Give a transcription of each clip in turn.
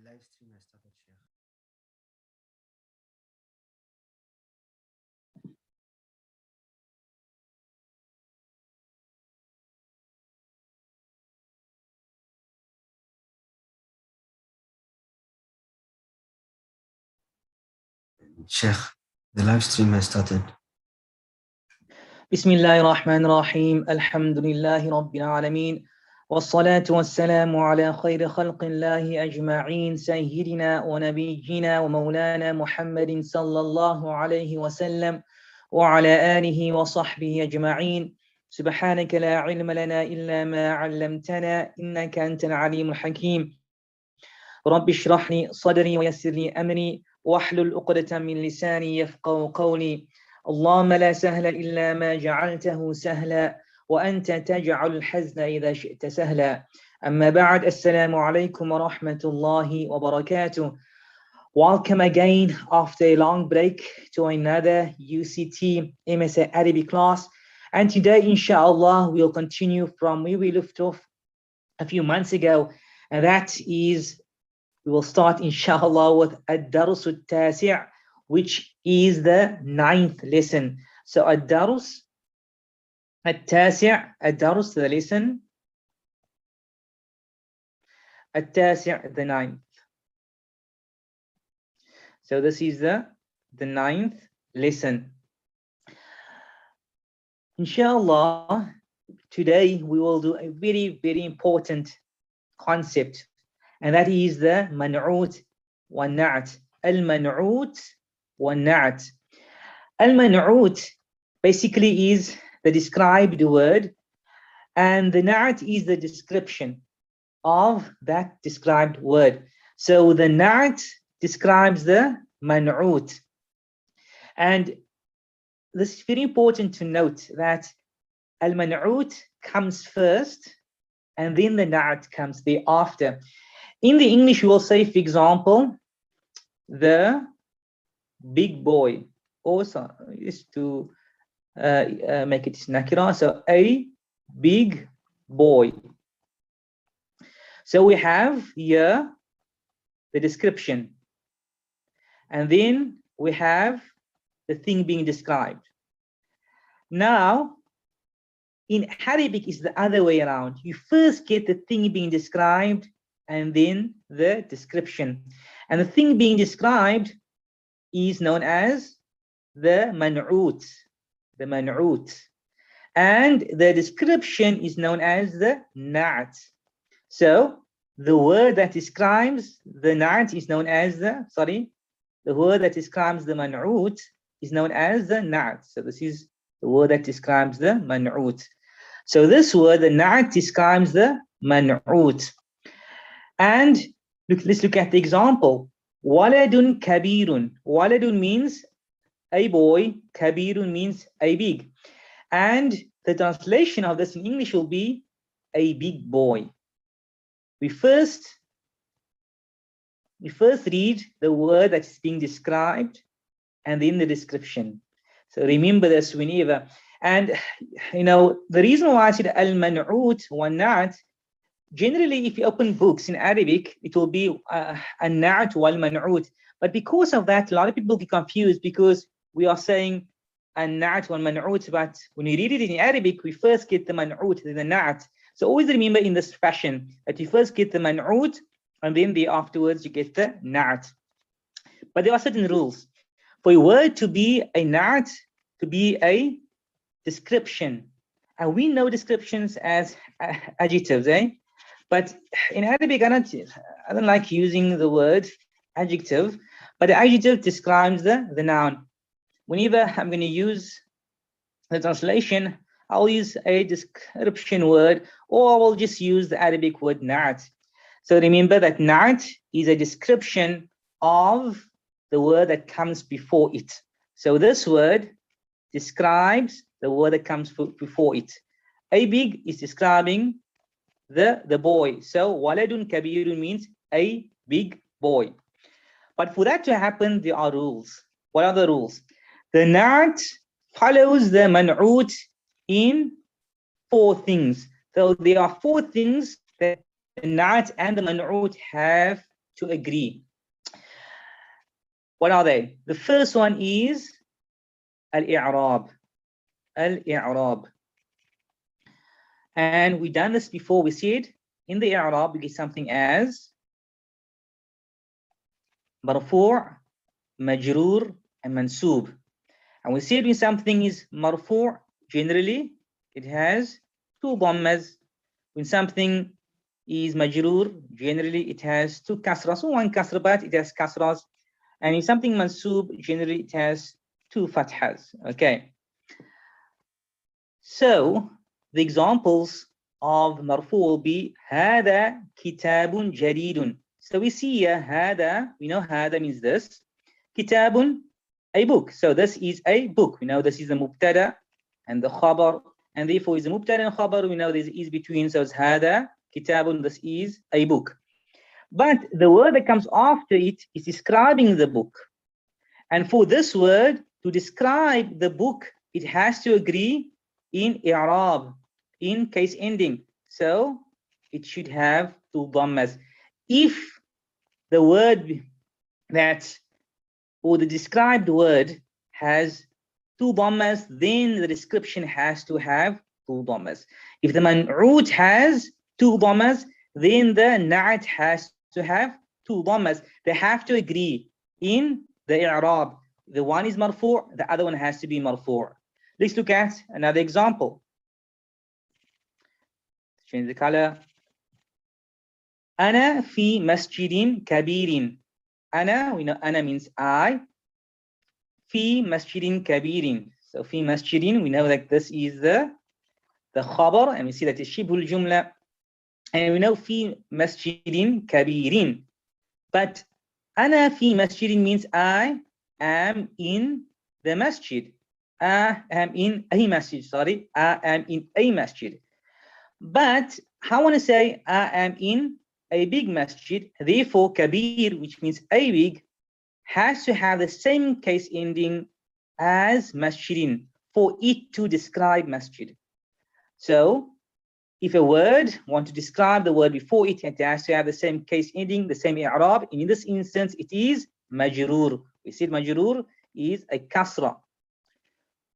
live stream has started, Sheikh. Sheikh, the live stream has started. بسم الله الرحمن الرحيم الحمد لله رب العالمين والصلاة والسلام على خير خلق الله أجمعين سيدنا ونبينا ومولانا محمد صلى الله عليه وسلم وعلى آله وصحبه أجمعين سبحانك لا علم لنا إلا ما علمتنا إنك أنت العليم الحكيم رب اشرح لي صدري ويسر لي أمري واحلل عقدة من لساني يفقهوا قولي اللهم لا سهل إلا ما جعلته سهلا وأنت تجعل الحزن إذا شئت سهلا أما بعد السلام عليكم ورحمة الله وبركاته. Welcome again after a long break to another UCT MSA Arabic class, and today inshallah we'll continue from where we left off a few months ago, and that is we will start inshallah with Ad-Dars Al-Tasi', which is the 9th lesson. So Ad-Dars Al-Tasi', Ad-Dars, the lesson, Al-Tasi', the 9th. So this is the 9th lesson. Inshallah, today we will do a very, very important concept, and that is the man'ut wa na'at. Al-man'ut wa na'at. Al-man'ut basically is the described word, and the na'at is the description of that described word. So the na'at describes the man'ut. And this is very important to note that al-man'ut comes first and then the na'at comes thereafter. In the English, we will say, for example, the big boy. Also, is to make it nakira. So a big boy. So we have here the description, and then we have the thing being described. Now, in Arabic, it's the other way around. You first get the thing being described and then the description. And the thing being described is known as the man'ut, the man'ut. And the description is known as the na'at. So the word that describes the na'at is known as the word that describes the man'ut is known as the na'at. So this is the word that describes the man'ut. So this word, the na'at, describes the man'ut. And let's look at the example. Waladun kabirun. Waladun means a boy. Kabirun means a big. And the translation of this in English will be a big boy. We first read the word that is being described and then the description. So remember this whenever. And the reason why I said al-man'ut wa na'at, generally if you open books in Arabic, it will be an-na'at wal man'ut. But because of that, a lot of people get confused because we are saying an-na'at wal man'ut, but when we read it in Arabic, we first get the man'ut, then the na'at. So always remember in this fashion that you first get the man'ut and then afterwards you get the na'at. But there are certain rules. For a word to be a na'at, to be a description, and we know descriptions as adjectives, but in Arabic I don't like using the word adjective, but the adjective describes the noun. Whenever I'm going to use the translation, I'll use a description word, or I will just use the Arabic word na'at. So remember that na'at is a description of the word that comes before it. So this word describes the word that comes before it. A big is describing the boy. So waladun kabirun means a big boy. But for that to happen, there are rules. What are the rules? The na'at follows the man'ut in 4 things. So there are 4 things that the na'at and the man'ut have to agree. What are they? The first one is al-i'rab. Al-i'rab. And we've done this before. We said in the i'rab we get something as marfu', majroor, and mansoob. And we said when something is marfu', generally it has two dhammas. When something is majroor, generally it has two kasras, or one kasra, but it has kasras. And in something mansoob, generally it has two fathas. Okay. So the examples of marfu will be hada kitabun jaridun. So we see here hada, we know hada means this. Kitabun, a book. So this is a book. We know this is the mubtada and the khabar, and therefore is the mubtada and khabar. We know there is between, so it's hada kitabun, this is a book. But the word that comes after it is describing the book. And for this word to describe the book, it has to agree in i'rab, in case ending. So it should have two dhammas. If the word that, or the described word has two dhammas, then the description has to have two dhammas. If the man'ut has two dhammas, then the na'at has to have two dhammas. They have to agree in the i'rab. The one is marfu', the other one has to be marfu'. Let's look at another example. Change the color. Ana fi masjidin kabirin. Ana, we know ana means I. Fi masjidin kabirin. So fi masjidin, we know that this is the khabar, and we see that it's shibhul jumla. And we know fi masjidin kabirin. But ana fi masjidin means I am in the masjid. I am in a masjid, sorry. I am in a masjid. But I want to say I am in a big masjid. Therefore, kabir, which means a big, has to have the same case ending as masjidin for it to describe masjid. So if a word want to describe the word before it, it has to have the same case ending, the same i'rab. In this instance, it is majroor. We said majroor is a kasra.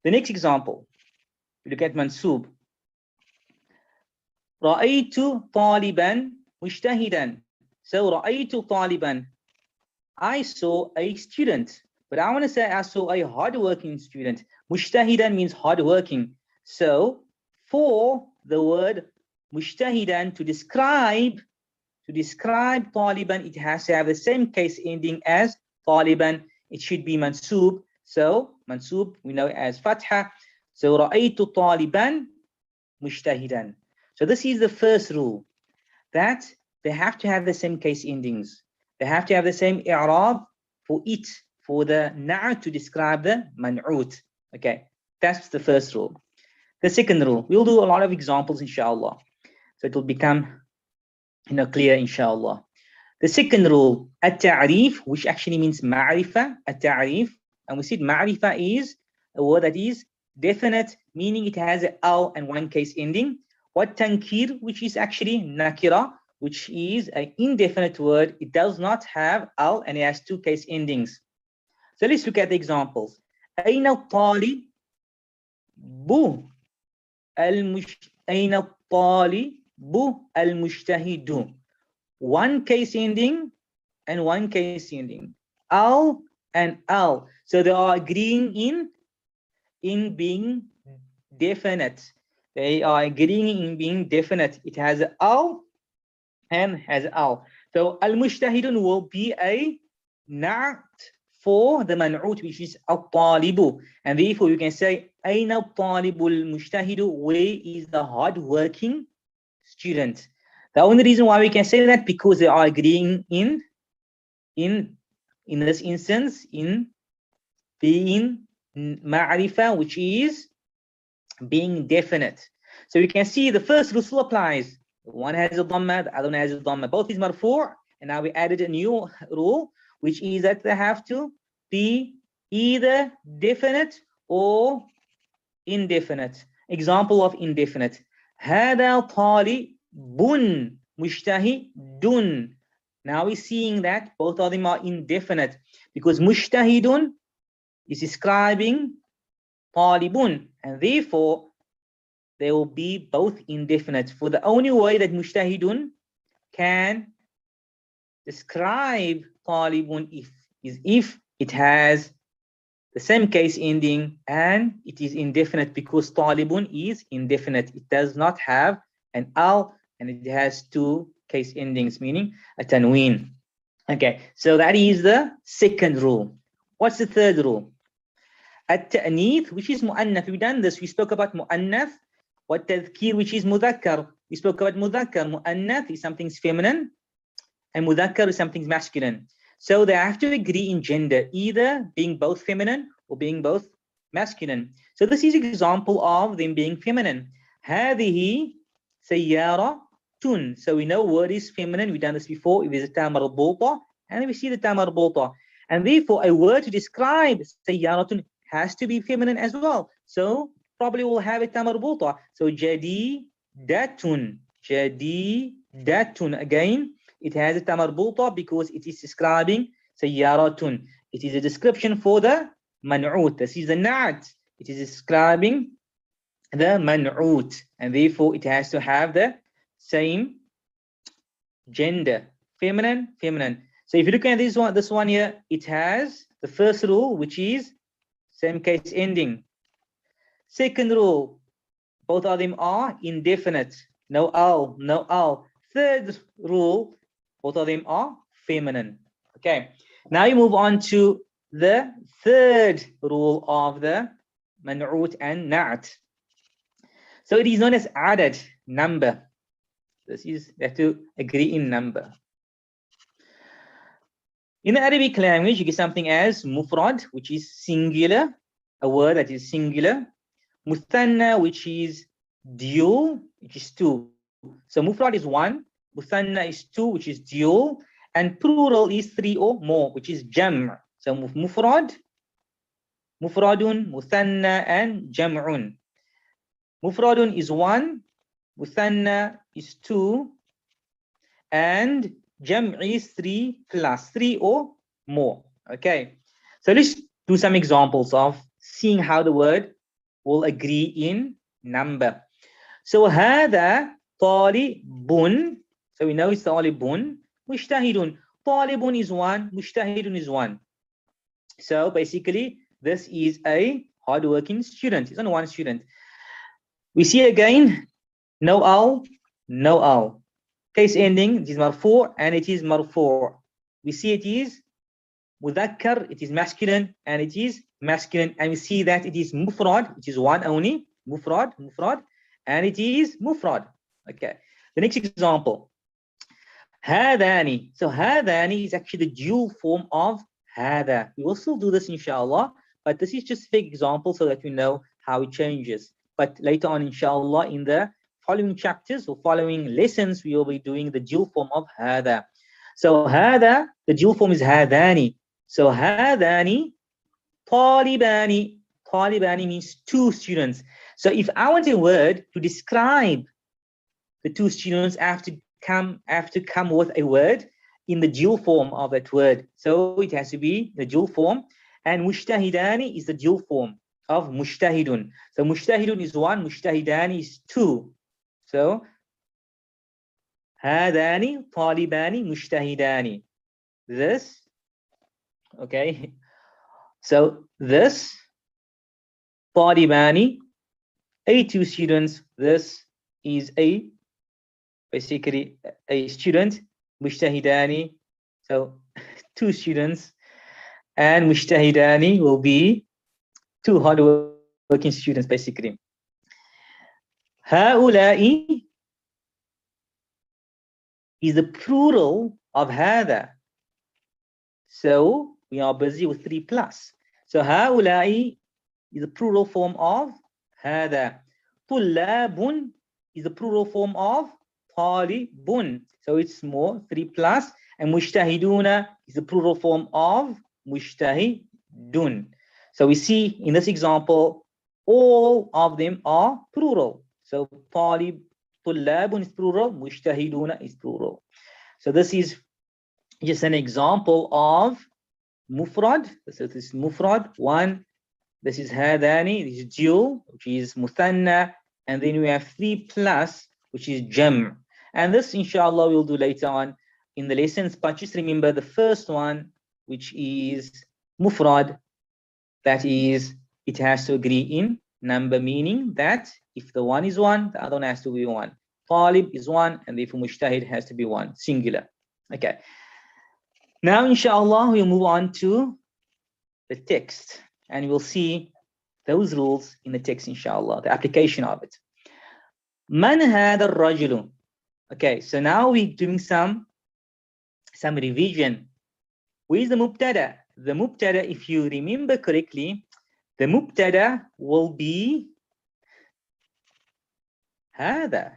The next example, we look at mansoob. رأيت طالبا مجتهدا. So رأيت طالبا, I saw a student, but I want to say I saw a hardworking student. Mujtahidan means hardworking. So for the word mujtahidan to describe Taliban, it has to have the same case ending as Taliban. It should be mansoob. So mansoob we know as fatha. So ra'aytu Taliban mujtahidan. So this is the first rule, that they have to have the same case endings. They have to have the same i'rab for it, for the na'at to describe the man'ut. Okay, that's the first rule. The second rule, we'll do a lot of examples, inshallah. So it will become clear, inshallah. The second rule, at-ta'rif, which actually means ma'rifa, at-ta'rif. And we said ma'rifa is a word that is definite, meaning it has an al and one case ending. What tankir, which is actually nakira, which is an indefinite word. It does not have al and it has two case endings. So let's look at the examples. Aina talibu Aina talibu al-mujtahidu. One case ending and one case ending. Al and al. So they are agreeing in being definite. They are agreeing in being definite. It has al and has al. So al-mujtahidun will be a na'at for the man'ut, which is al-talibu. And therefore you can say aina al-talibu al-mujtahidu, where is the hard-working student? The only reason why we can say that, because they are agreeing in this instance in being ma'rifa, which is being definite. So we can see the first rule still applies. One has a dhamma, the other one has a dhamma. Both is marfu', and now we added a new rule, which is that they have to be either definite or indefinite. Example of indefinite. هذا طالب مجتهد. Now we're seeing that both of them are indefinite because mushtahidun is describing talibun, and therefore they will be both indefinite. For the only way that mushtahidun can describe talibun is if it has the same case ending and it is indefinite, because talibun is indefinite. It does not have an al and it has two case endings, meaning a tanween. Okay, so that is the second rule. What's the third rule? At-ta'neeth, which is mu'annath. We've done this. We spoke about mu'annath. Wat-tadhkir, which is mudhakkar. We spoke about mudhakkar. Mu'annath is something's feminine and mudhakkar is something's masculine. So they have to agree in gender, either being both feminine or being both masculine. So this is an example of them being feminine. هذه سيارة. So we know word is feminine. We've done this before. It is a ta marbuta, and we see the ta marbuta. And therefore, a word to describe سيارة has to be feminine as well. So probably we'll have a ta marbuta. So جديدة. جديدة. Again, it has a ta marbuta because it is describing سيارة. It is a description for the man'ut. This is the na'at. It is describing the man'ut, and therefore it has to have the same gender, feminine, feminine. So if you look at this one here, it has the first rule, which is same case ending. Second rule, both of them are indefinite. No al, no al. Third rule, both of them are feminine. Okay, now you move on to the third rule of the man'ut and na'at. So it is known as adad, number. This is, they have to agree in number. In the Arabic language, you get something as mufrad, which is singular, a word that is singular. Muthanna, which is dual, which is two. So mufrad is one, muthanna is two, which is dual, and plural is three or more, which is jam'. So mufrad, mufradun, muthanna, and jam'un. Mufradun is one, muthanna is two, and jam' is three plus, three or more. Okay, so let's do some examples of seeing how the word will agree in number. So هذا طالب. So we know it's طالب. مجتهد. طالب is one, مجتهد is one. So basically, this is a hardworking student. It's only one student. We see again, no al, no al. Case ending, it is marfu' and it is marfu'. We see it is mudhakkar, it is masculine, and it is masculine. And we see that it is mufrad, which is one only, mufrad, and it is mufrad. Okay. The next example, hadani. So hadani is actually the dual form of hada. We will still do this inshallah, but this is just a fake example so that we know how it changes. But later on, inshallah, in the following chapters or following lessons, we will be doing the dual form of hada. So hada, the dual form is hadani. So hadani talibani. Talibani means two students. So if I want a word to describe the two students, I have to come with a word in the dual form of that word. So it has to be the dual form, and mushtahidani is the dual form of mushtahidun. So mushtahidun is one, mushtahidani is two. So hadani talibani mushtahidani. This, okay. So this talibani, a two students. This is a basically a student. Mushtahidani, so two students, and mushtahidani will be two hardworking students basically. Haula'i is the plural of hada. So we are busy with 3 plus. So haula'i is the plural form of hada. Tullabun is the plural form of talibun. So it's more 3 plus. And mushtahiduna is the plural form of mushtahidun. So we see in this example, all of them are plural. So talib, tullabun is plural, mushtahiduna is plural. So this is just an example of mufrad. So this is mufrad, one. This is hadani, this is dual, which is muthanna. And then we have 3 plus, which is jam'. And this, inshallah, we'll do later on in the lessons. But just remember the first one, which is mufrad, that is, it has to agree in number, meaning that if the one is 1, the other one has to be 1. Talib is 1, and therefore mujtahid has to be 1, singular. Okay. Now, inshallah, we'll move on to the text, and we'll see those rules in the text, inshallah, the application of it. Man hada ar-rajulu. Okay, so now we're doing some revision. Where is the mubtada? The mubtada, if you remember correctly, the mubtada will be hada.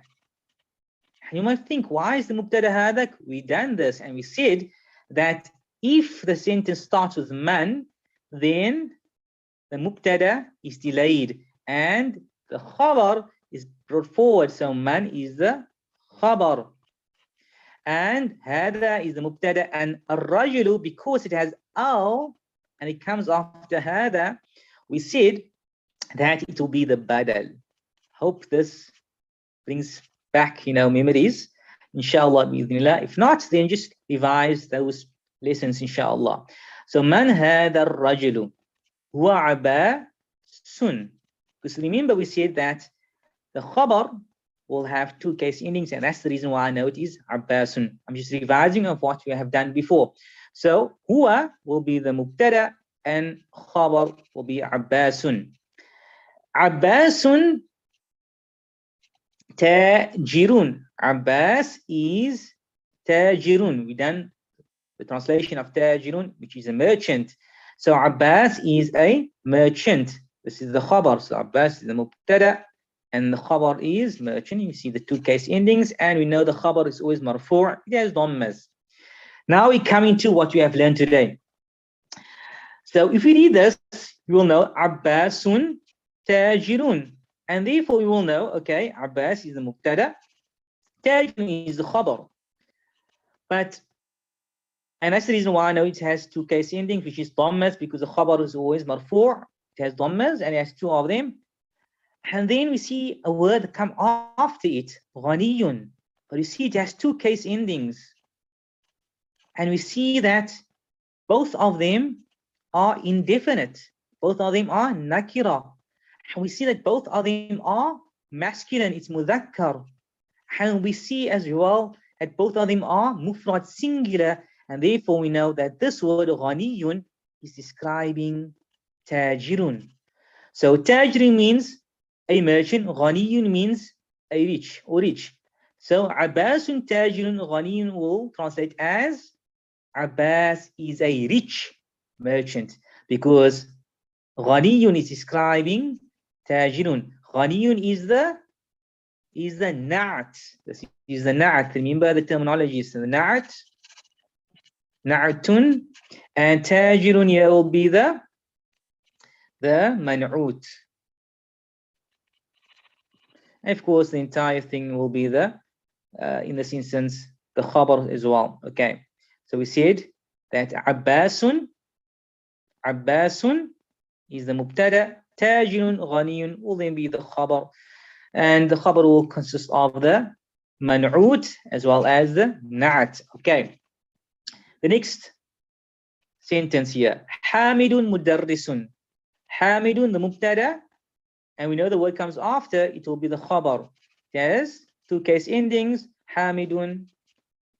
You might think, why is the mubtada hada? We done this, and we said that if the sentence starts with man, then the mubtada is delayed and the khabar is brought forward. So man is the khabar and hada is the mubtada, and ar-rajulu, because it has al and it comes after hada, we said that it will be the badal. Hope this brings back, memories, inshallah, bi'idhnillah. If not, then just revise those lessons, inshallah. So man hada ar-rajulu huwa abasun. Because remember we said that the khabar will have 2 case endings, and that's the reason why I know it is abasun. I'm just revising of what we have done before. So huwa will be the mubtada and khabar will be abasun. Abasun tajirun. Abbas is tajirun. We done the translation of tajirun, which is a merchant. So Abbas is a merchant. This is the khabar. So Abbas is the mubtada and the khabar is merchant. You see the 2 case endings, and we know the khabar is always marfu'. It has dhammas. Now we come into what we have learned today. So if we read this, you will know Abbasun tajirun. And therefore we will know, okay, Abbas is the mubtada, tajirun is the khabar. And that's the reason why I know it has 2 case endings, which is dhammas, because the khabar is always marfu'. It has dhammas and it has 2 of them. And then we see a word come after it, ghaniyun. But you see it has 2 case endings. And we see that both of them are indefinite. Both of them are nakira. And we see that both of them are masculine, it's mudhakkar. And we see as well that both of them are mufrad, singular. And therefore we know that this word ghaniyun is describing tajirun. So tajirun means a merchant, ghaniyun means a rich or rich. So Abbasun tajirun ghaniyun will translate as Abbas is a rich merchant, because ghaniyun is describing tajirun. Ghaniyun is the na'at. This is the na'at. Remember the terminology. So the na'at, na'atun, and tajirun here will be the man'ut. And of course, the entire thing will be in this instance, the khabar as well. Okay. So we said that Abbasun is the mubtada, tajirun ghaniyun will then be the khabar, and the khabar will consist of the man'ut as well as the na'at. Okay. The next sentence here, Hamidun mudarrisun. Hamidun, the mubtada, and we know the word comes after, it will be the khabar. Yes, 2 case endings, Hamidun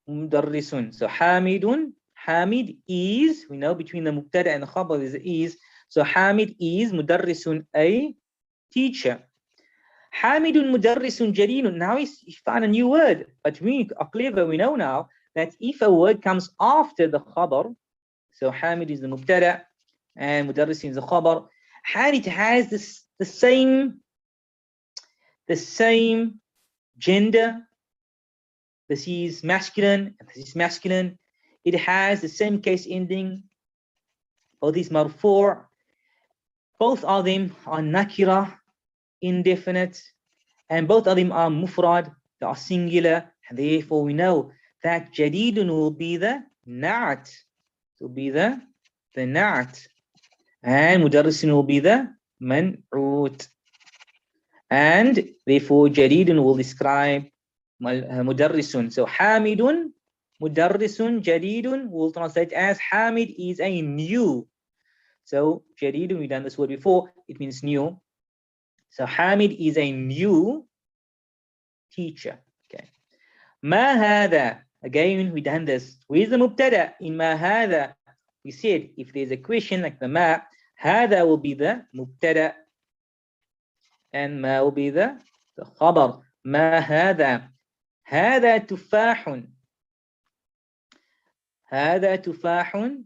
mudarrisun. So Hamidun, Hamid is, we know between the mubtada and the khabar is. So Hamid is mudarrisun, a teacher. Hamidun mudarrisun jarinun. Now you find a new word, but we are clever. We know now that if a word comes after the khabar, so Hamid is the mubtada and mudarrisun is the khabar, and it has the same gender. This is masculine, and this is masculine. It has the same case ending. Both these marfu'. Both of them are nakira, indefinite, and both of them are mufrad, they are singular, and therefore we know that jadidun will be the na'at will be the na'at, and mudarrisun will be the man'ut. And therefore jaridun will describe mudarrisun. So hamidun, mudarrisun, jaridun will translate as Hamid is a new. So jaridun, we've done this word before, it means new. So Hamid is a new teacher. Okay. Ma hada, again we done this. Where's the mubtada in ma hada? We said if there's a question like the ma, hada will be the mubtada and ma will be the khabar. Ma hada. هذا تفاح. هذا تفاح.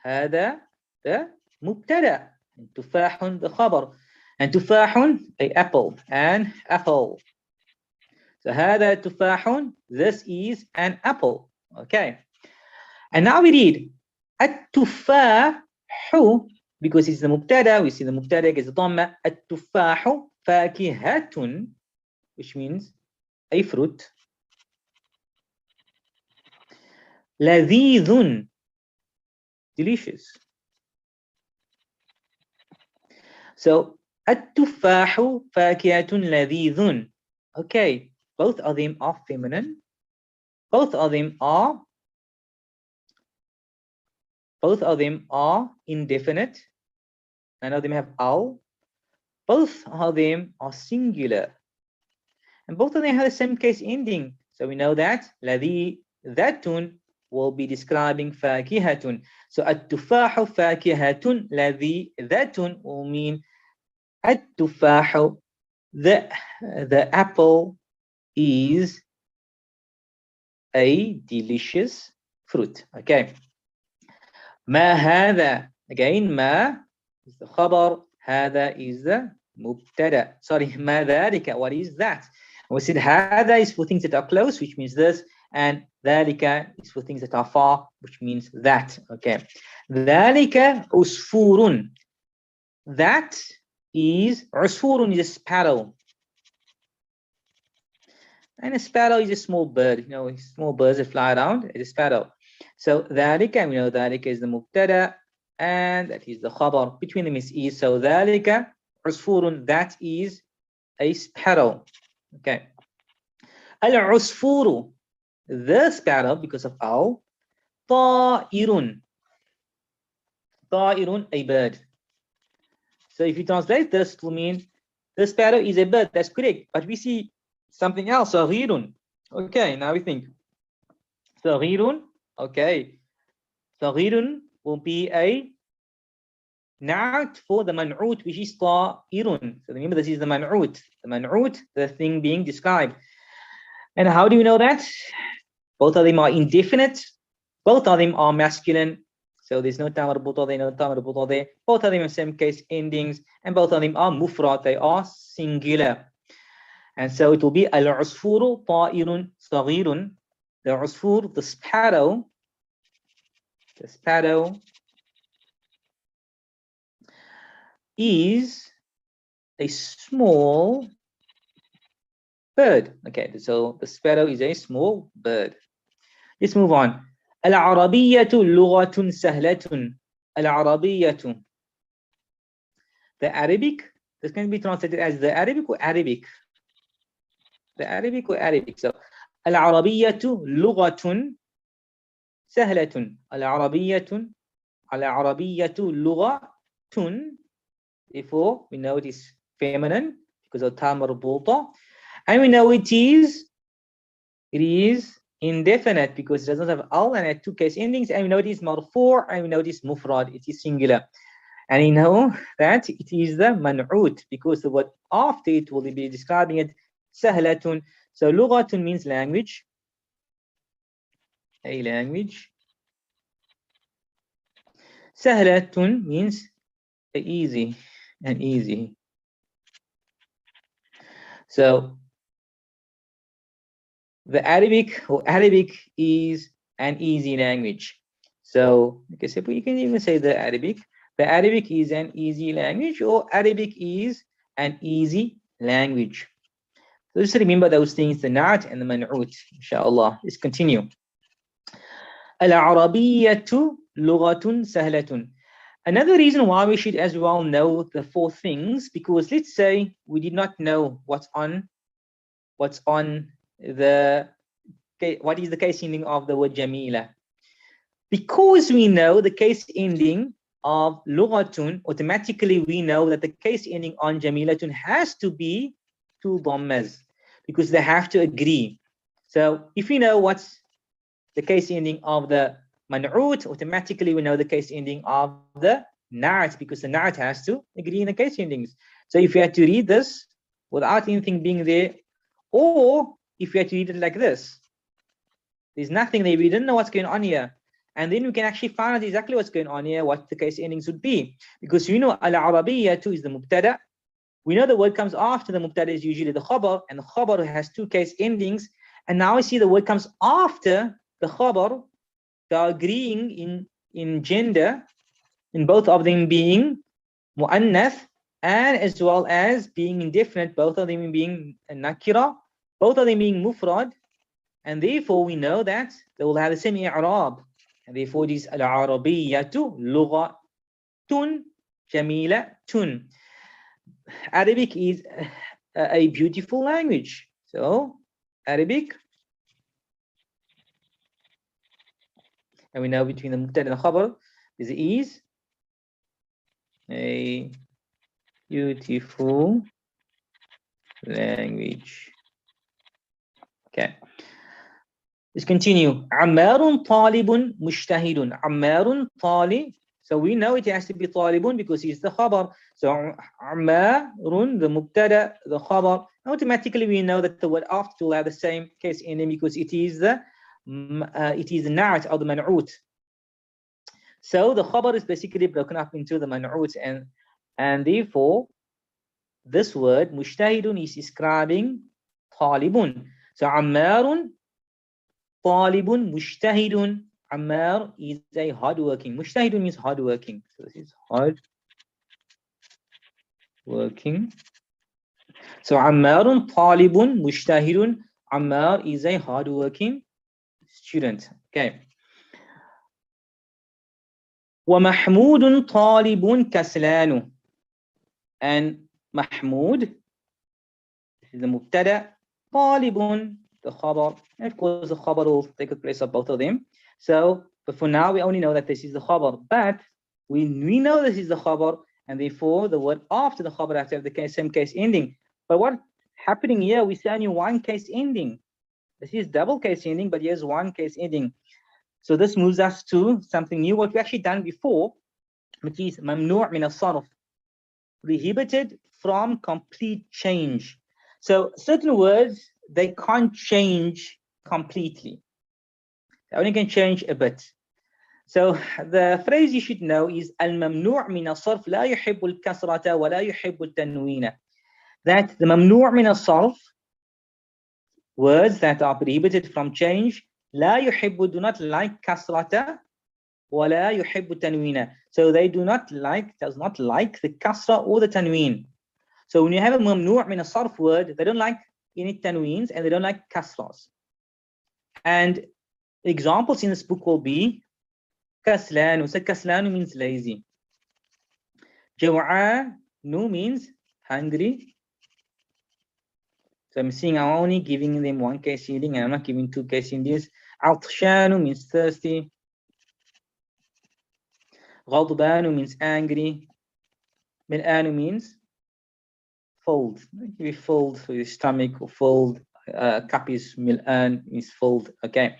هذا the مبتدأ. تفاح the خبر. And تفاح a apple and apple. So هذا تفاح, this is an apple. Okay. And now we read التفاح, because it's the مبتدأ, we see the مبتدأ gets the ضمة. التفاح فاكهة, which means a fruit. لذيذ, delicious. So التفاح فاكهة لذيذ. Okay, both of them are feminine. Both of them are indefinite. None of them have al. Both of them are singular. And both of them have the same case ending. So we know that ladhi-dhatun will be describing fakihatun. So at-tufahu fakihatun ladhi-dhatun will mean at-tufahu, the apple is a delicious fruit. Okay. Ma hada, again ma is the khabar, hada is the mubtada. Sorry, ma dhalika, what is that? We said hada is for things that are close, which means this, and dhalika is for things that are far, which means that. Okay. Dhalika usfurun. That is, usfurun is a sparrow. And a sparrow is a small bird, you know, small birds that fly around, it's a sparrow. So dhalika, we know dhalika is the mubtada, and that is the khabar. Between them is. So dhalika usfurun, that is a sparrow. Okay. Al-usfuru, the sparrow, because of al. Ta'irun, ta'irun, a bird. So if you translate this to mean the sparrow is a bird, that's correct. But we see something else, saghirun. Okay, now we think. Saghirun, okay. Saghirun will be a na'at for the man'ut, which is ta'irun. So remember, this is the man'ut. The man'ut, the thing being described. And how do we know that? Both of them are indefinite. Both of them are masculine. So there's no tamarbuta there, no tamarbuta there. Both of them have same case endings. And both of them are mufrad. They are singular. And so it will be al-usfuru ta'irun saghirun. The usfur, the sparrow is a small bird. Okay, so the sparrow is a small bird. Let's move on. Al-Arabiyyatu lughatun sahlatun. Al-Arabiyyatu. The Arabic, this can be translated as the Arabic or Arabic. The Arabic or Arabic. So Al-Arabiyyatu lughatun sahlatun. Al-Arabiyyatu lughatun. Therefore, we know it is feminine because of ta marbuta. And we know it is indefinite because it does not have al and had two case endings. And we know it is marfu' and we know it is mufrad, it is singular. And we know that it is the man'ut because the word after it will be describing it sahlatun. So lughatun means language, a language. Sahlatun means easy and easy. So the Arabic is an easy language. So you can even say the Arabic is an easy language, or Arabic is an easy language. So just remember those things, the na'at and the man'ut, inshallah. Let's continue. Al-Arabiyyatu lughatun sahlatun. Another reason why we should as well know the four things, because let's say we did not know what is the case ending of the word jamila. Because we know the case ending of lughatun, automatically we know that the case ending on jamilatun has to be two dhammas, because they have to agree. So if we know what's the case ending of the man'ut, automatically we know the case ending of the na'at, because the na'at has to agree in the case endings. So if you had to read this without anything being there, or if you had to read it like this, there's nothing there, we didn't know what's going on here, and then we can actually find out exactly what's going on here, what the case endings would be, because we know al-Arabiyyah too is the mubtada. We know the word comes after the mubtada is usually the khabar, and the khabar has two case endings, and now we see the word comes after the khabar. They are agreeing in gender, in both of them being mu'annath and as well as being indefinite, both of them being nakira, both of them being mufrad, and therefore we know that they will have the same i'rab, and therefore it is al-arabiyyatu lughatun jamilatun. Arabic is a beautiful language. So Arabic, and we know between the mubtada and the khabar, this is a beautiful language. Okay, let's continue. Ammarun talibun mushtahidun. Ammarun talib. So we know it has to be talibun because he's the khabar. So ammarun, the mubtada, the khabar. Automatically we know that the word after will have the same case ending because it is the na'at or the man'ut. So the khabar is basically broken up into the man'ut, and therefore this word mushtahidun is describing talibun. So ammarun talibun mushtahidun. Ammar is a hardworking. Mushtahidun means hardworking. So this is hardworking. So ammarun talibun mushtahidun. Ammar is a hardworking student. Okay. ومحمود طالب كسلان. And Mahmud, this is the mubtada, talibun, the khabar, and of course the khabar will take the place of both of them. So, but for now we only know that this is the khabar, but we know this is the khabar, and therefore the word after the khabar has to have the same case ending. But what's happening here, we see only one case ending. This is double case ending, but here's one case ending. So this moves us to something new, what we actually done before, which is mamnu' min as-sarf, prohibited from complete change. So certain words, they can't change completely. They only can change a bit. So the phrase you should know is al-mamnu' min as-sarf la yuhibbu al-kasrata wa la yuhibbu al-tanweena. That the mamnu' min as-sarf, words that are prohibited from change, la yuhibbu, do not like kasrata wa la yuhibbu tanweena. So they does not like the kasra or the tanween. So when you have a mamnu' min as-sarf word, they don't like any tanweens and they don't like kasras. And examples in this book will be kaslanu. So kaslanu means lazy. Jaw'anu means hungry. So I'm seeing I'm only giving them one case ending and I'm not giving two case endings. Atshanu means thirsty. Ghadbanu means angry. Mil'anu means fold. Maybe fold for your stomach, or fold. Cup is mil'an, means fold. Okay.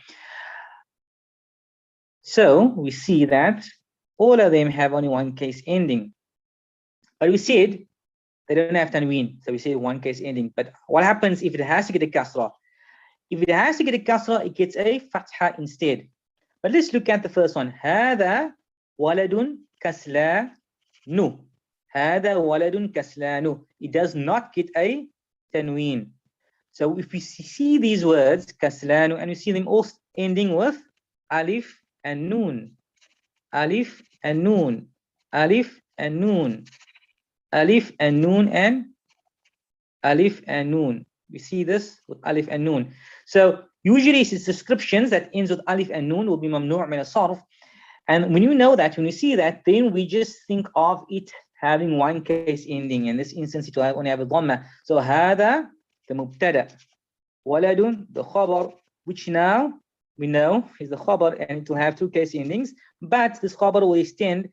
So we see that all of them have only one case ending. But we said they don't have tanween. So we say one case ending. But what happens if it has to get a kasra? If it has to get a kasra, it gets a fatha instead. But let's look at the first one. هذا ولد كسلان. هذا ولد كسلان. It does not get a tanween. So if we see these words, kaslanu, and we see them all ending with alif and noon. Alif and noon. Alif and noon. Alif and noon and alif and noon. We see this with alif and noon. So usually it's descriptions that ends with alif and noon will be mamnu' min as-sarf. And when you know that, when you see that, then we just think of it having one case ending. In this instance, it will only have a dhamma. So هذا the mubtada, waladun the khabar, which now we know is the khabar, and it will have two case endings. But this khabar will extend,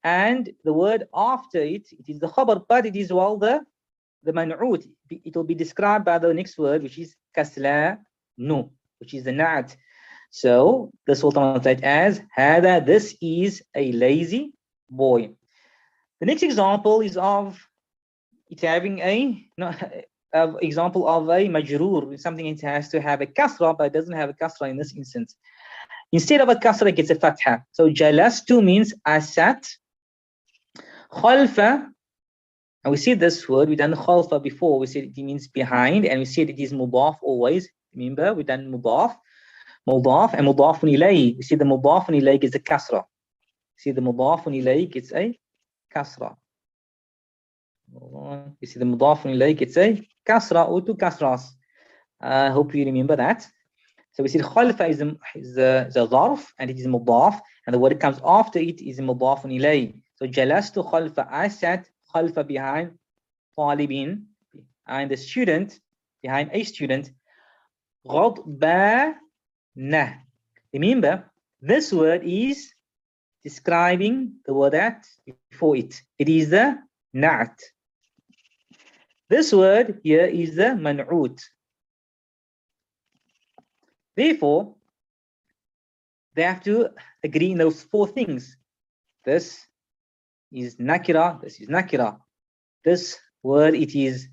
and the word after it, it is the khabar, but it is well the man'ut. It will be described by the next word, which is kaslanu, which is the na'at. So this will translate as hada, this is a lazy boy. The next example is of it having example of a majroor, something it has to have a kasra, but it doesn't have a kasra in this instance. Instead of a kasra, it gets a fatha. So jalastu means I sat. Khalfa, and we see this word, we done khalfa before, we said it means behind, and we said it is mudaf always. Remember, we done mudaf and mudafun ilayhi. We see the mudafun ilayhi gets a kasra. See the mudafun ilayhi gets a kasra. You see the mudafun ilayhi gets a kasra or two kasras. I hope you remember that. So we see khalfa is the zarf, and it is mudaf, and the word that comes after it is mudafun ilayhi. So jalastu khalfa, I sat khalfa behind talibin, behind the student, behind a student. Ghadbana. Remember, this word is describing the word that before it. It is the na'at. This word here is the man'ut. Therefore, they have to agree in those four things. This is nakira, this is nakira. This word, it is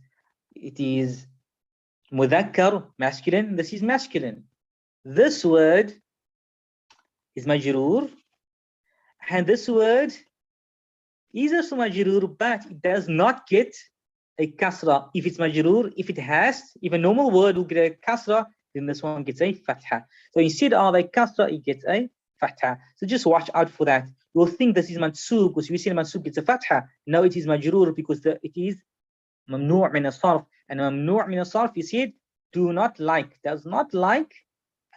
mudhakkar, masculine, this is masculine. This word is majroor, and this word is also majroor, but it does not get a kasra. If it's majroor, if a normal word will get a kasra, then this one gets a fatha. So instead of a kasra, it gets a fatha. So just watch out for that. You'll think this is mansub because we see mansub gets a fatha. No, it is majroor because it is mamnu' min as-sarf. And mamnu' min as-sarf, you said, does not like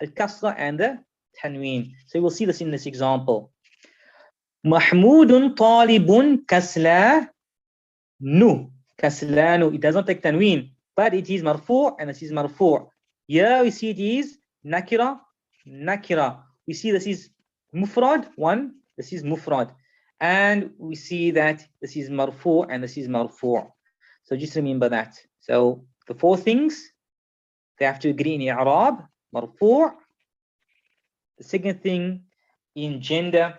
al-kasra and the tanween. So we'll see this in this example. Mahmudun talibun kaslanu. Kaslanu. It does not take tanween, but it is marfu' and this is marfu'. Here we see it is nakira. We see this is mufrad, one, this is mufrad. And we see that this is marfu' and this is marfu'. So just remember that. So the four things, they have to agree in i'rab, marfu'. The second thing in gender,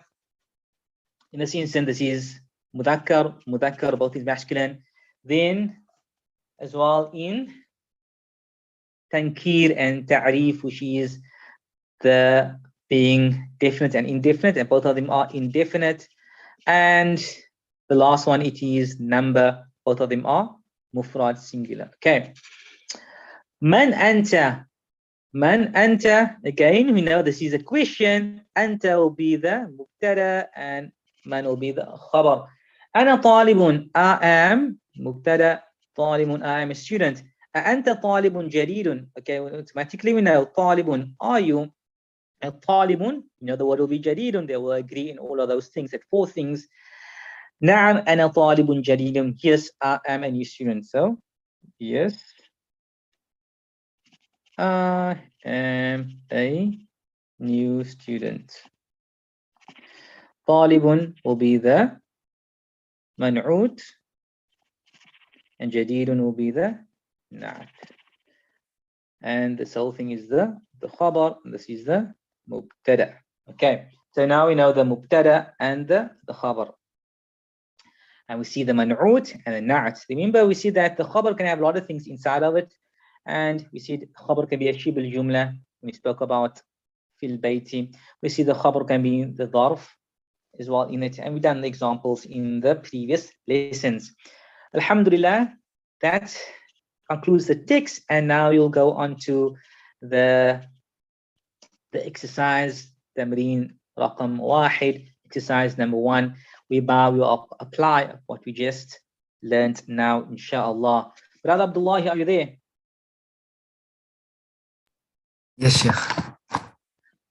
in this instance, this is mudhakkar, both is masculine. Then as well in tankir and ta'rif, which is the being definite and indefinite, and both of them are indefinite. And the last one, it is number, both of them are mufrad, singular. Okay. Man anta. Again, we know this is a question. Anta will be the mubtada and man will be the khabar. Ana talibun, I am mubtada, talibun, I am a student. Anta talibun jadidun. Okay, automatically we know talibun, are you? And talibun, you know the word will be jadidun. They will agree in all of those things, at four things. Na'am ana talibun jadidun. Yes, I am a new student. So, yes, I am a new student. Talibun will be the man'ut, and jadidun will be the na'at. And this whole thing is the khabar, and this is the mubtada. Okay, so now we know the mubtada and the khabar. And we see the man'ut and the na'at. Remember, we see that the khabar can have a lot of things inside of it. And we see the khabar can be a shib al-jumla. We spoke about fil bayti. We see the khabar can be the dharf as well in it. And we've done the examples in the previous lessons. Alhamdulillah, that concludes the text. And now you'll go on to the exercise, Tamreen Raqam Wahid, exercise number 1. Whereby we will apply what we just learned now, inshallah. Brother Abdullah, are you there? Yes, Sheikh.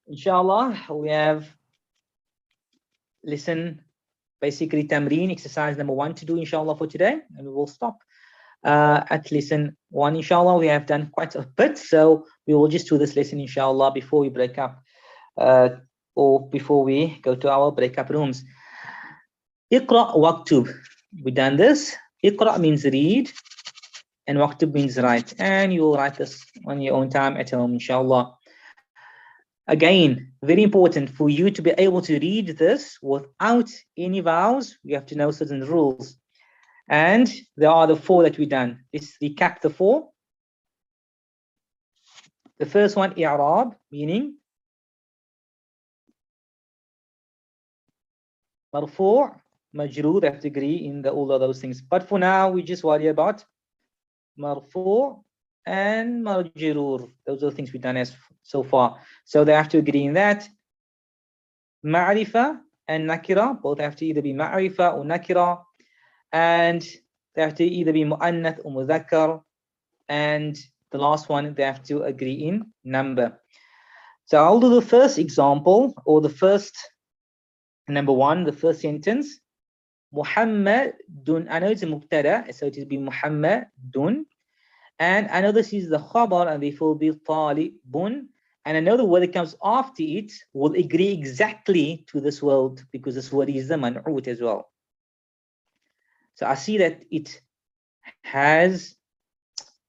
Inshallah, we have listen, basically Tamreen, exercise number 1 to do, inshallah, for today, and we will stop at lesson 1, inshallah. We have done quite a bit, so we will just do this lesson, inshallah, before we break up, or before we go to our breakup rooms. Iqra waktub. We've done this. Iqra means read, and waktub means write, and you will write this on your own time at home, inshallah. Again, very important for you to be able to read this without any vowels. You have to know certain rules. And there are the 4 that we've done. Let's recap the 4. The first one, i'rab, meaning marfu', majroor, they have to agree in all of those things. But for now, we just worry about marfu' and majroor. Those are the things we've done as so far. So they have to agree in that. Ma'rifa and nakira, both have to either be ma'rifa or nakira. And they have to either be mu'annath or mudhakkar. And the last one, they have to agree in number. So I'll do the first example, or the first, number 1, the first sentence. Muhammadun. I know it's a mubtada, so it will be Muhammadun. And I know this is the khabar, and therefore will be talibun. And I know the word that comes after it will agree exactly to this word, because this word is the man'ut as well. So I see that it has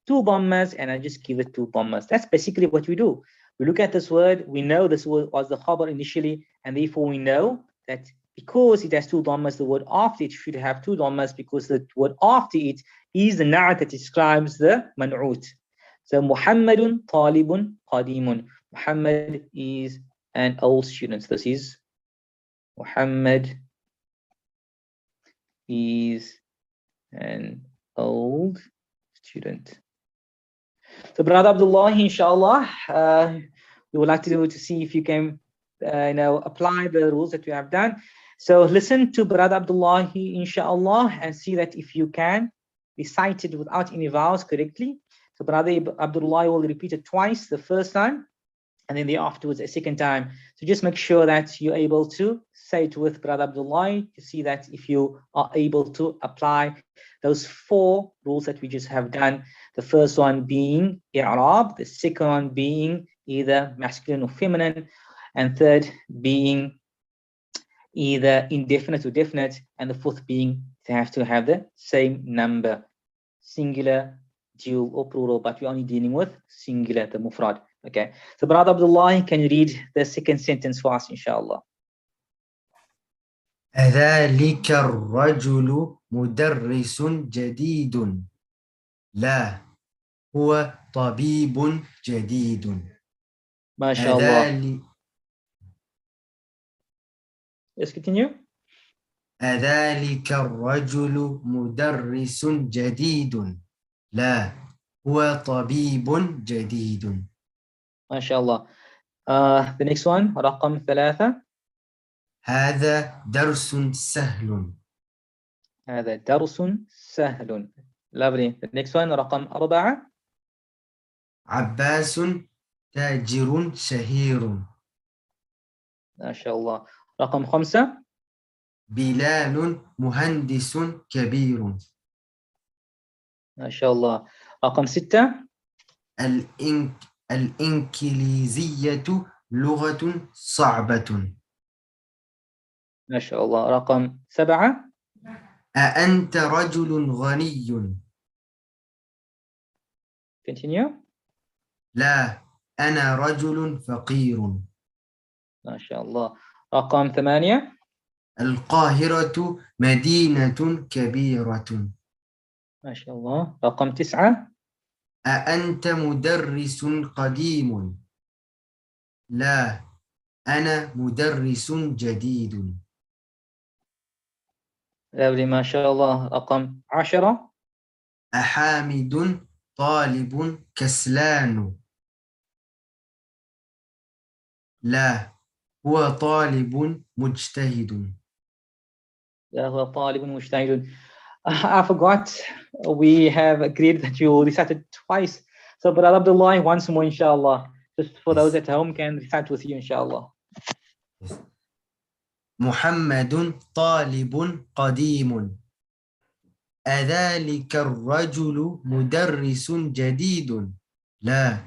2 dhammas, and I just give it 2 dhammas. That's basically what we do. We look at this word, we know this word was the khabar initially, and therefore we know that because it has 2 dhammas, the word after it should have 2 dhammas, because the word after it is the na'at that describes the man'ut. So Muhammadun talibun qadimun. Muhammad is an old student. This is Muhammad is an old student. So brother Abdullah, inshallah, we would like to see if you can apply the rules that we have done. So listen to brother Abdullah, inshallah, and see that if you can recite it without any vowels correctly. So brother Abdullah will repeat it twice, the first time, and then afterwards a second time. So just make sure that you're able to say it with brother Abdullah to see that if you are able to apply those 4 rules that we just have done. The first one being i'rab, the second one being either masculine or feminine, and third being either indefinite or definite, and the 4th being they have to have the same number, singular, dual, or plural, but we're only dealing with singular, the mufrad. Okay, so brother Abdullah, can you read the second sentence for us, inshallah? أذلك الرجل مدرس جديد؟ لا، هو طبيب جديد. ما شاء الله. Let's continue. أذلك الرجل مدرس جديد؟ لا، هو طبيب جديد. ما شاء الله. The next one, رقم 3. هذا درس سهل. هذا درس سهل. Lovely. The next one, رقم 4. عباس تاجر شهير. ما شاء الله. رقم 5. بلال مهندس كبير. ما شاء الله. رقم 6. الإنكليزية لغة صعبة. ما شاء الله. رقم 7. أأنت رجل غني؟ Continue. لا، أنا رجل فقير. ما شاء الله. رقم 8. القاهرة مدينة كبيرة. ما شاء الله. رقم 9. أأنت مدرس قديم؟ لا، أنا مدرس جديد. ما شاء الله. رقم 10. أحامد طالب كسلان؟ لا، هو طالب مجتهد. لا، هو طالب مجتهد. I forgot we have agreed that you will recite it twice. So brother Abdullah, once more, inshallah. Just for those at home can recite with you, inshallah. Yes. محمد طالب قديم أذلك الرجل مدرس جديد لا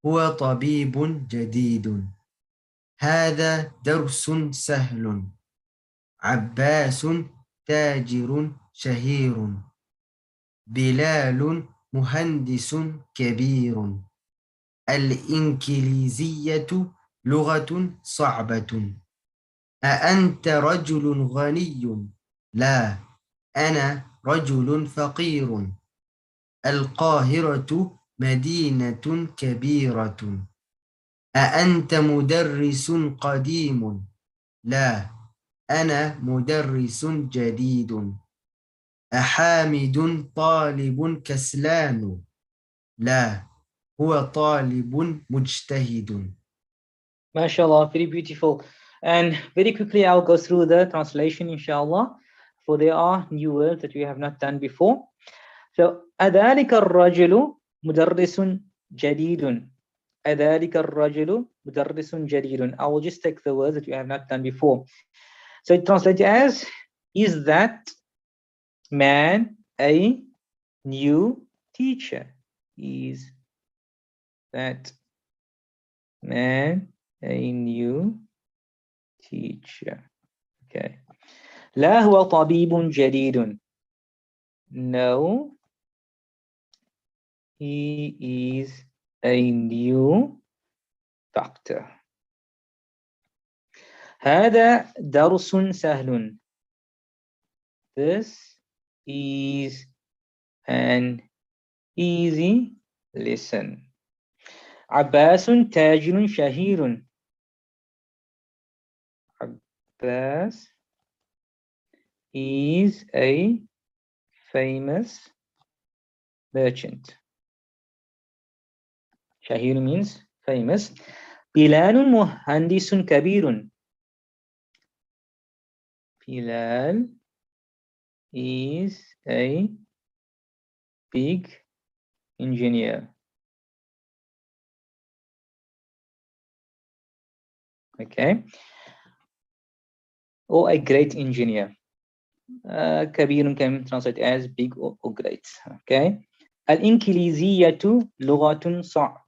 هو طبيب جديد هذا درس سهل عباس تاجر شهير بلال مهندس كبير الإنكليزية لغة صعبة أأنت رجل غني؟ لا أنا رجل فقير القاهرة مدينة كبيرة أأنت مدرس قديم؟ لا أنا مدرس جديد أحامد طالب كسلان؟ لا هو طالب مجتهد. MashaAllah, very beautiful. And very quickly, I'll go through the translation, inshallah, for there are new words that we have not done before. So, أذلك الرجل مدرس جديد. أذلك الرجل مدرس جديد. I will just take the words that we have not done before. So it translates as, is that man a new teacher? Is that man a new teacher? Okay. لا هو طبيب جديد. No, he is a new doctor. هذا درس سهل. This is an easy lesson. عباس تاجر شهير. Abbas is a famous merchant. شهير means famous. بلال مهندس كبير. Bilal is a big engineer. Okay. Or a great engineer. كبير can translate as big or great. Okay. الإنكليزية لغة صعبة.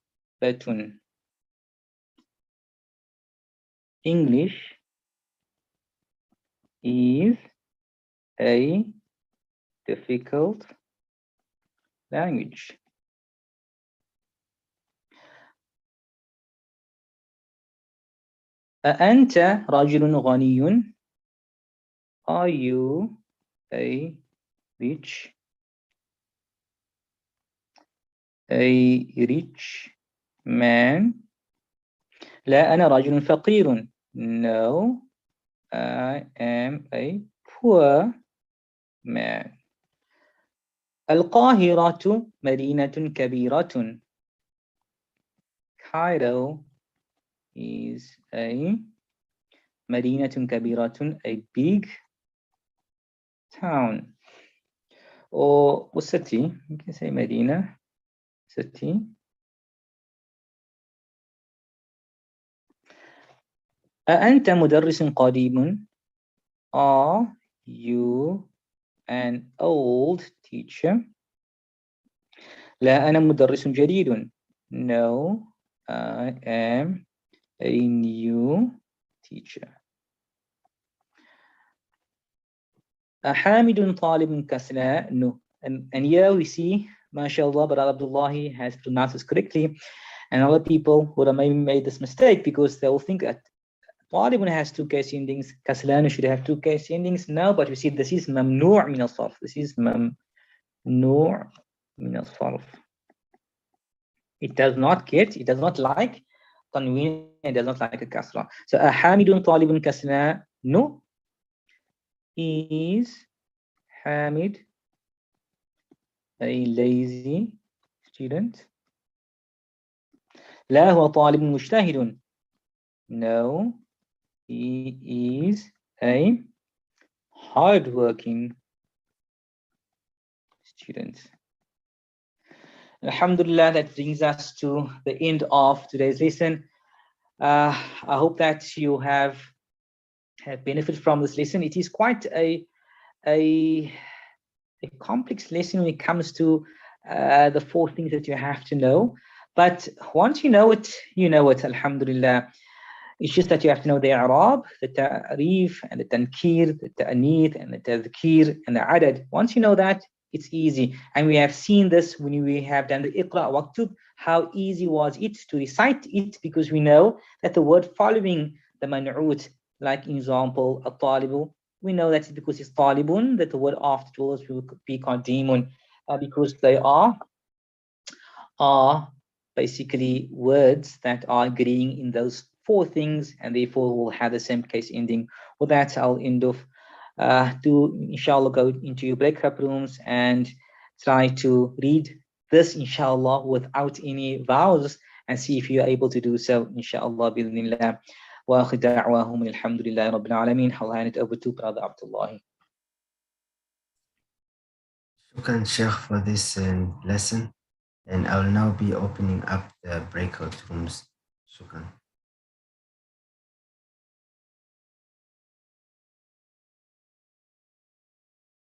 English is a difficult language. أأنت رجل غني? Are you a rich man? لا أنا رجل فقير. No, I am a poor man. القاهرة مدينة كبيرة. Cairo is a مدينة كبيرة, a big town or city. You can say Medina, city. أأنت مدرس قديم? Are you an old teacher? لا أنا مدرس جديد. No, I am a new teacher. أحامد طالب كسلاء? No. And here we see, mashallah, Brother Abdullah has pronounced this correctly. And other people would have maybe made this mistake because they will think that طالب has two case endings, كسلان should have two case endings. No, but we see this is ممنوع من الصرف. This is ممنوع من الصرف. It does not like تنوين, it does not like a kasra. So أحامد طالب كسلاء? No. Is Hamid a lazy student? لا هو طالب مجتهد. No, he is a hardworking student. Alhamdulillah, that brings us to the end of today's lesson. I hope that you have benefited from this lesson. It is quite a complex lesson when it comes to the 4 things that you have to know. But once you know it, alhamdulillah. It's just that you have to know the i'rab, the ta'rif, and the tankir, the ta'nith, and the tadhkir, and the adad. Once you know that, it's easy. And we have seen this when we have done the iqra waktub, how easy was it to recite it, because we know that the word following the man'ut, like in example, at-talibu, we know that because it's talibun, that the word afterwards will be qadimun, because they are basically words that are agreeing in those 4 things, and therefore will have the same case ending. With that, I'll end off to inshallah go into your breakup rooms and try to read this inshallah without any vowels, and see if you're able to do so inshallah bi'idhnillah. Wa akhir da'wahum alhamdulillahi rabbil alameen. I'll hand it over to Brother Abdullah. Shukran, Sheikh, for this lesson. And I will now be opening up the breakout rooms. Shukran.